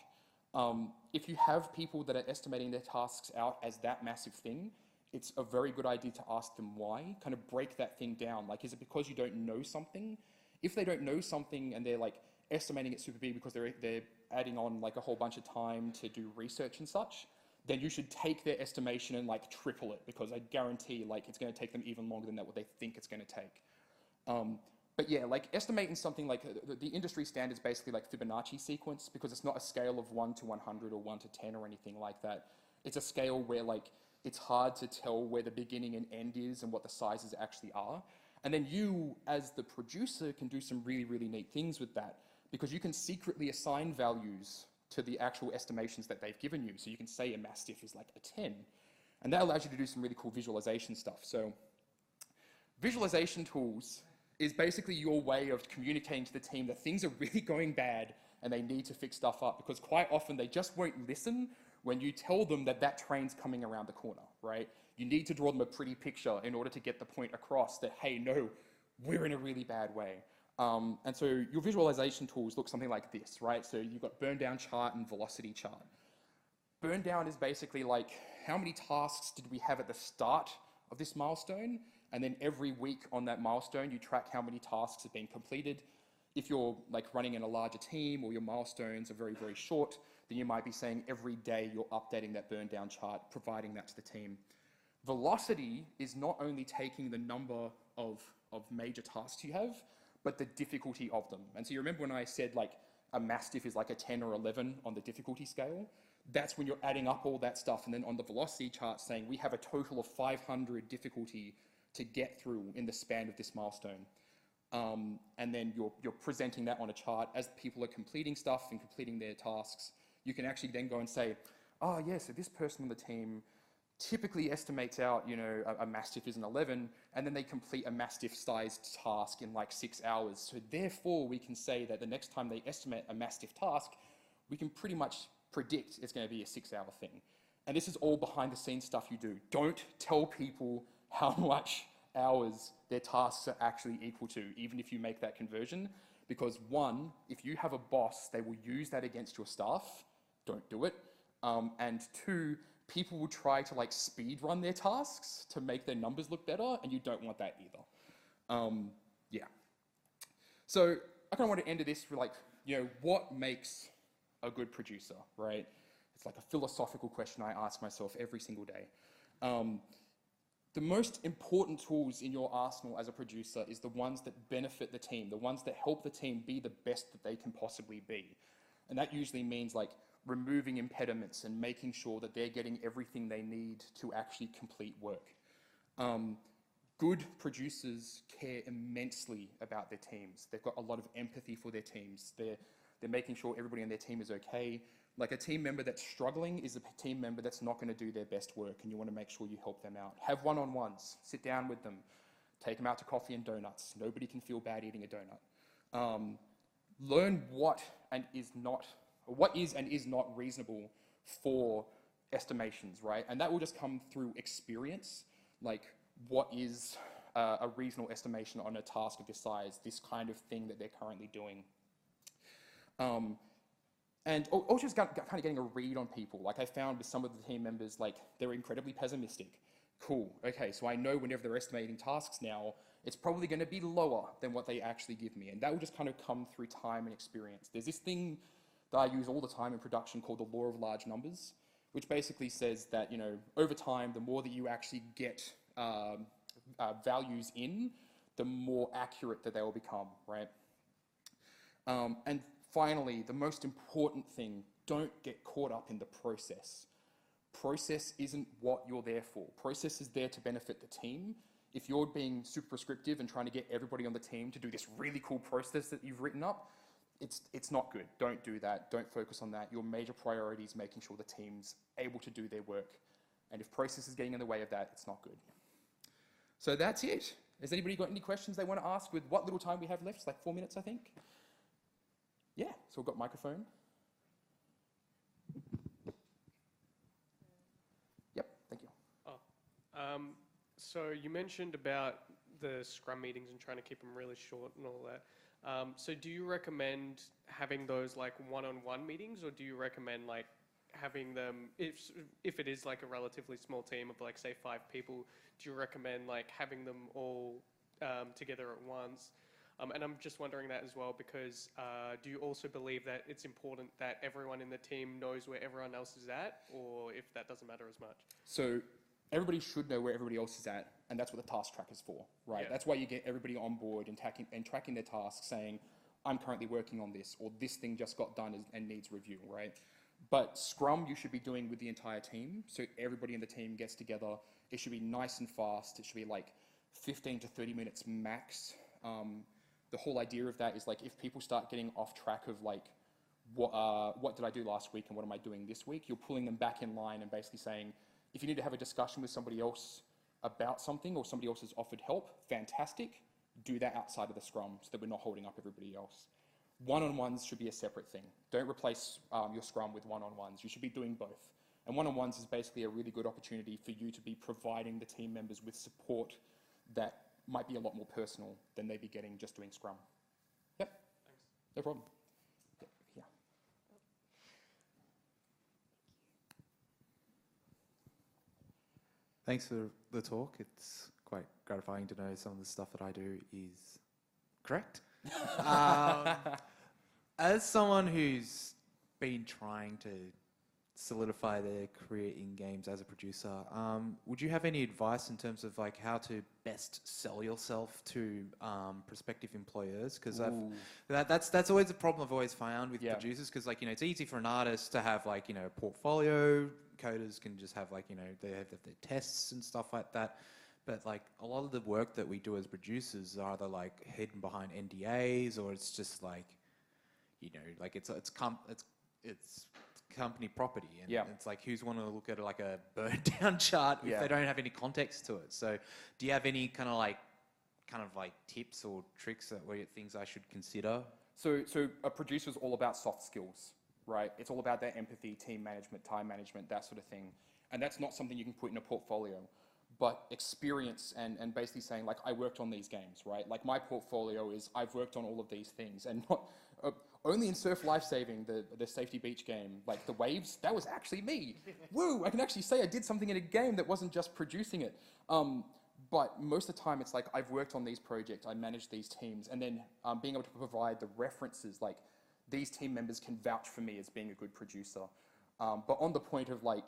If you have people that are estimating their tasks out as that massive thing, it's a very good idea to ask them why, kind of break that thing down. Like, is it because you don't know something? If they don't know something and they're like estimating it super big because they're adding on like a whole bunch of time to do research and such, then you should take their estimation and like triple it, because I guarantee like it's going to take them even longer than that what they think it's going to take. But yeah, like estimating something like the industry standard is basically like Fibonacci sequence, because it's not a scale of 1 to 100 or 1 to 10 or anything like that. It's a scale where like it's hard to tell where the beginning and end is and what the sizes actually are. And then you, as the producer, can do some really, really neat things with that, because you can secretly assign values to the actual estimations that they've given you. So you can say a Mastiff is like a 10, and that allows you to do some really cool visualization stuff. So visualization tools is basically your way of communicating to the team that things are really going bad and they need to fix stuff up, because quite often they just won't listen when you tell them that that train's coming around the corner, right? You need to draw them a pretty picture in order to get the point across that, hey, no, we're in a really bad way. And so your visualization tools look something like this, right? So you've got burn down chart and velocity chart. Burn down is basically like, how many tasks did we have at the start of this milestone? And then every week on that milestone, you track how many tasks have been completed. If you're like running in a larger team or your milestones are very, very short, then you might be saying every day you're updating that burn down chart, providing that to the team. Velocity is not only taking the number of major tasks you have, but the difficulty of them. And so you remember when I said like a Mastiff is like a 10 or 11 on the difficulty scale? That's when you're adding up all that stuff, and then on the velocity chart saying we have a total of 500 difficulty to get through in the span of this milestone. And then you're presenting that on a chart as people are completing stuff and completing their tasks. You can actually then go and say, oh yeah, so this person on the team typically estimates out, you know, a Mastiff is an 11, and then they complete a Mastiff-sized task in like 6 hours. So therefore, we can say that the next time they estimate a Mastiff task, we can pretty much predict it's going to be a 6-hour thing. And this is all behind-the-scenes stuff you do. Don't tell people how much hours their tasks are actually equal to, even if you make that conversion, Because one, if you have a boss, they will use that against your staff. Don't do it. And two, people will try to like speed run their tasks to make their numbers look better, and you don't want that either. Yeah. So I kind of want to end this with like, what makes a good producer, right? It's like a philosophical question I ask myself every single day. The most important tools in your arsenal as a producer is the ones that benefit the team, the ones that help the team be the best that they can possibly be. And that usually means like removing impediments and making sure that they're getting everything they need to actually complete work. Good producers care immensely about their teams. They've got a lot of empathy for their teams. They're making sure everybody on their team is okay. Like a team member that's struggling is a team member that's not going to do their best work, and you want to make sure you help them out. Have one-on-ones. Sit down with them. Take them out to coffee and donuts. Nobody can feel bad eating a donut. Learn what is and is not reasonable for estimations, right? And that will just come through experience. Like, what is a reasonable estimation on a task of this size, this kind of thing that they're currently doing. And also just kind of getting a read on people. Like I found with some of the team members, like they're incredibly pessimistic. Cool, okay, so I know whenever they're estimating tasks now, it's probably going to be lower than what they actually give me. And that will just kind of come through time and experience. There's this thing that I use all the time in production called the law of large numbers, which basically says that, over time, the more that you actually get values in, the more accurate that they will become, right? And finally, the most important thing, don't get caught up in the process. Process isn't what you're there for. Process is there to benefit the team. If you're being super prescriptive and trying to get everybody on the team to do this really cool process that you've written up, it's not good. Don't do that. Don't focus on that. Your major priority is making sure the team's able to do their work. And if process is getting in the way of that, it's not good. So that's it. Has anybody got any questions they want to ask with what little time we have left? It's like 4 minutes, I think. Yeah, so we've got microphone. Yep, thank you. So you mentioned about the Scrum meetings and trying to keep them really short and all that. So do you recommend having those like one-on-one meetings, or do you recommend like having them, if it is like a relatively small team of like say 5 people, do you recommend like having them all together at once? And I'm just wondering that as well because do you also believe that it's important that everyone in the team knows where everyone else is at, or if that doesn't matter as much? So everybody should know where everybody else is at, and that's what the task track is for, right? Yeah. That's why you get everybody on board and tracking their tasks, saying, I'm currently working on this, or this thing just got done and needs review, right? But Scrum you should be doing with the entire team, so everybody in the team gets together. It should be nice and fast. It should be like 15 to 30 minutes max. The whole idea of that is like if people start getting off track of like, what did I do last week and what am I doing this week, you're pulling them back in line and basically saying, if you need to have a discussion with somebody else about something or somebody else has offered help, fantastic. Do that outside of the Scrum so that we're not holding up everybody else. One-on-ones should be a separate thing. Don't replace your Scrum with one-on-ones. You should be doing both. And one-on-ones is basically a really good opportunity for you to be providing the team members with support that might be a lot more personal than they'd be getting just doing Scrum. Yep. Thanks. No problem. Yeah. Thanks for the talk. It's quite gratifying to know some of the stuff that I do is correct. As someone who's been trying to solidify their career in games as a producer, would you have any advice in terms of like how to best sell yourself to prospective employers? Because that's always a problem I've always found with producers. Because like it's easy for an artist to have like a portfolio. Coders can just have like they have their tests and stuff like that. But like a lot of the work that we do as producers are either like hidden behind NDAs or it's just like like it's company property, and it's like who's want to look at like a burn down chart if they don't have any context to it. So do you have any kind of like tips or tricks that things I should consider? So a producer is all about soft skills, right? It's all about their empathy, team management, time management, that sort of thing. And that's not something you can put in a portfolio. but experience and basically saying, like, I worked on these games, right? Like, my portfolio is, I've worked on all of these things, and not, only in surf lifesaving, the safety beach game, like the waves, that was actually me. Woo, I can actually say I did something in a game that wasn't just producing it. But most of the time, it's like, I've worked on these projects, I manage these teams, and then being able to provide the references, like, these team members can vouch for me as being a good producer. But on the point of, like,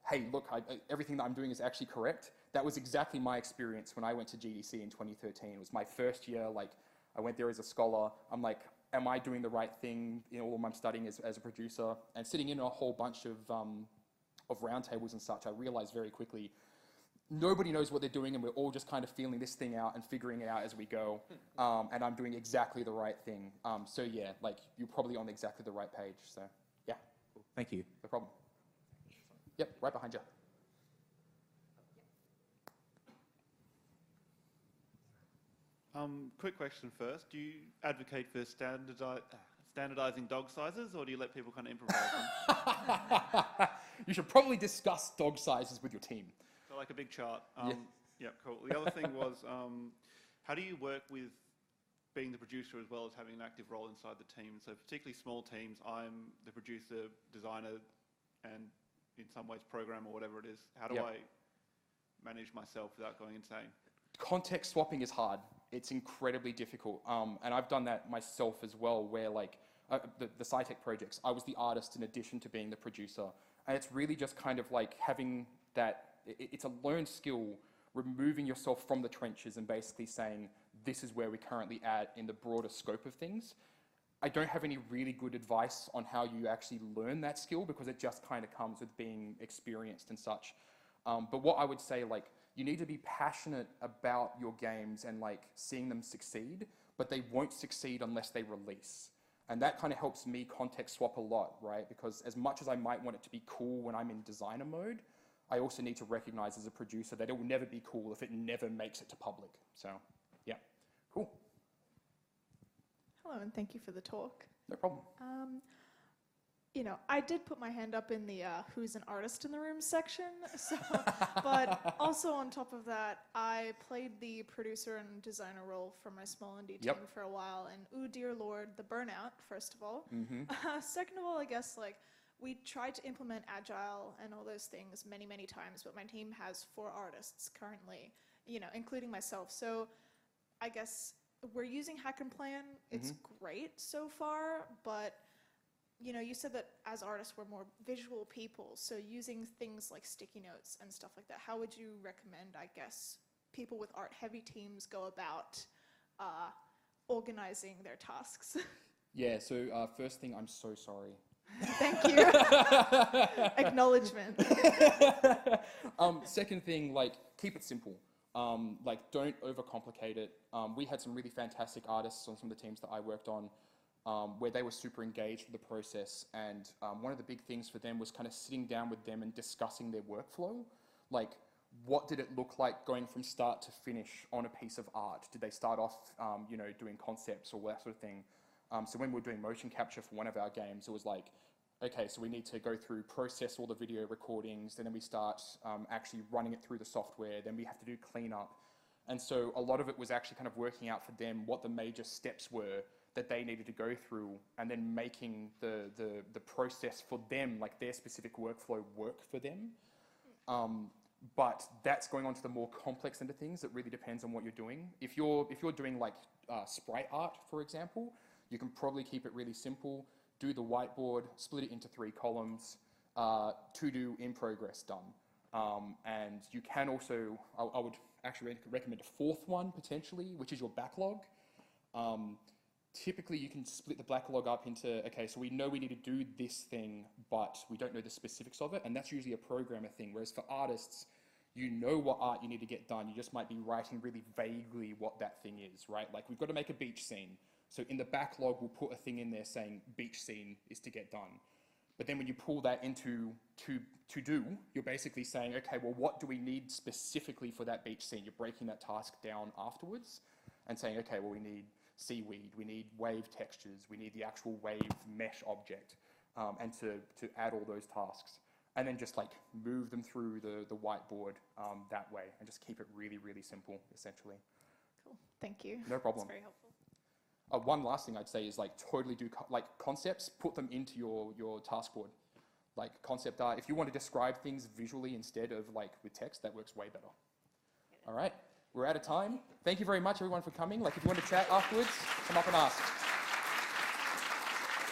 hey, look, everything that I'm doing is actually correct, that was exactly my experience when I went to GDC in 2013. It was my first year, like, I went there as a scholar. I'm like, am I doing the right thing in all of my studying as a producer? And sitting in a whole bunch of roundtables and such, I realized very quickly, nobody knows what they're doing, and we're all just kind of feeling this thing out and figuring it out as we go. And I'm doing exactly the right thing. So yeah, like, you're probably on exactly the right page. So yeah. Thank you. No problem. Yep, right behind you. Quick question first. Do you advocate for standardizing dog sizes, or do you let people kind of improvise them? You should probably discuss dog sizes with your team. So like a big chart. Yeah. Yeah, cool. The other thing was, how do you work with being the producer as well as having an active role inside the team? So particularly small teams, I'm the producer, designer, and in some ways programmer, or whatever it is. How do I manage myself without going insane? Context swapping is hard. It's incredibly difficult. And I've done that myself as well, where like the SciTech projects, I was the artist in addition to being the producer. And it's really just kind of like having that, it's a learned skill, removing yourself from the trenches and basically saying, this is where we're currently at in the broader scope of things. I don't have any really good advice on how you actually learn that skill, because it just kind of comes with being experienced and such. But what I would say, like, you need to be passionate about your games and like seeing them succeed, but they won't succeed unless they release. And that kind of helps me context swap a lot, right? Because as much as I might want it to be cool when I'm in designer mode, I also need to recognize as a producer that it will never be cool if it never makes it to public. So, yeah, cool. Hello, and thank you for the talk. No problem. You know, I did put my hand up in the who's an artist in the room section, so, but also on top of that, I played the producer and designer role for my small indie team for a while, and ooh, dear Lord, the burnout, first of all. Second of all, I guess, like, we tried to implement Agile and all those things many, many times, but my team has 4 artists currently, you know, including myself. So I guess we're using Hack and Plan. It's great so far, but you know, you said that as artists we're more visual people, so using things like sticky notes and stuff like that, how would you recommend, I guess, people with art-heavy teams go about organizing their tasks? Yeah, so first thing, I'm so sorry. Thank you. Acknowledgement. Second thing, like, keep it simple. Like, don't overcomplicate it. We had some really fantastic artists on some of the teams that I worked on, where they were super engaged with the process, and one of the big things for them was kind of sitting down with them and discussing their workflow. Like, what did it look like going from start to finish on a piece of art? Did they start off, you know, doing concepts or that sort of thing? So when we were doing motion capture for one of our games, it was like, okay, so we need to go through, process all the video recordings, and then we start actually running it through the software, then we have to do cleanup. And so a lot of it was actually kind of working out for them what the major steps were that they needed to go through, and then making the process for them, like their specific workflow, work for them. But that's going on to the more complex end of things. It really depends on what you're doing. If you're doing like sprite art, for example, you can probably keep it really simple. Do the whiteboard, split it into 3 columns, to do, in progress, done. And you can also, I would actually recommend a 4th one potentially, which is your backlog. Typically, you can split the backlog up into, okay, so we know we need to do this thing, but we don't know the specifics of it, and that's usually a programmer thing. Whereas for artists, you know what art you need to get done. You just might be writing really vaguely what that thing is, right? Like, we've got to make a beach scene. So in the backlog, we'll put a thing in there saying beach scene is to get done. But then when you pull that into to do, you're basically saying, okay, well, what do we need specifically for that beach scene? You're breaking that task down afterwards and saying, okay, well, we need seaweed, we need wave textures, we need the actual wave mesh object, and to add all those tasks. and then just like move them through the whiteboard that way, and just keep it really, really simple, essentially. Cool. Thank you. No problem. That's very helpful. One last thing I'd say is like totally do like concepts, put them into your task board. Like concept art, if you want to describe things visually instead of like with text, that works way better. All right, we're out of time. Thank you very much everyone for coming. Like if you want to chat afterwards, come up and ask.